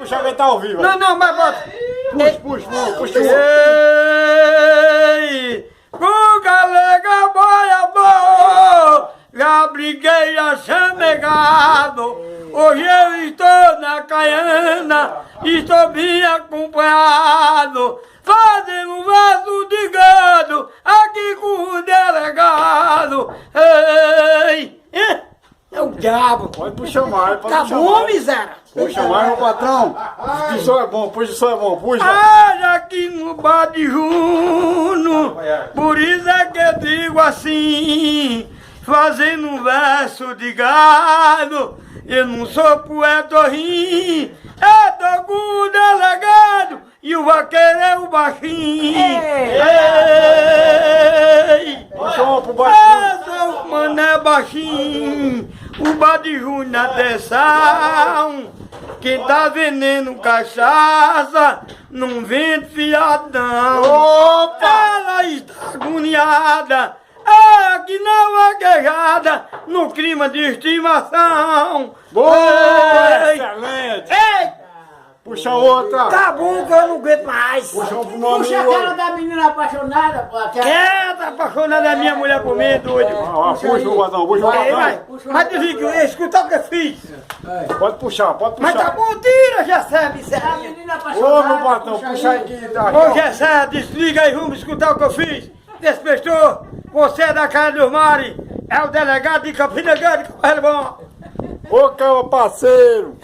Puxa, alguém tá ao vivo. Não, mas bota. Puxa. Ei, o galega boia boa, já briguei, já chamegado. Hoje eu estou na Caiana, estou bem acompanhado, fazendo um vaso de gado aqui com o delegado. Ei, é o diabo. Pode puxar mais, pode Tá puxar bom, mais. miséria? Puxa mais, meu patrão. Isso só é bom, puxa, só é bom, puxa. Haja aqui no bar de Juno, por isso é que eu digo assim, fazendo um verso de gado, eu não sou poeta rim, eu tô com o delegado e o vaqueiro é o baixinho. Ei! Puxa uma pro baixinho. Eu sou o mané baixinho, o bar de Juno na atenção. Quem tá vendendo cachaça não vende fiadão. Opa! Ela está agoniada, é que não vaquejada no clima de estimação. Boa! Ei! Excelente! Ei! Puxa outra! Tá bom que eu não aguento mais. Puxa um pro meu Puxa amigo. aquela da menina apaixonada, pô. Quieta, apaixonada é minha mulher por mim, doido. Puxa o patrão, puxa o Vai, vai. patrão. Mas desliga, escuta o que eu fiz. Pode puxar, pode Mas tá puxar. bom, tira, Gessé, A miséria. menina Ô, apaixonada. meu patrão, puxa aí que tá aqui, Ô, ó. Gessé, desliga aí, vamos escutar o que eu fiz. Despestou, você é da Casa dos Mares, é o delegado de Campina Grande, Correio Bom. Ô, calma, parceiro.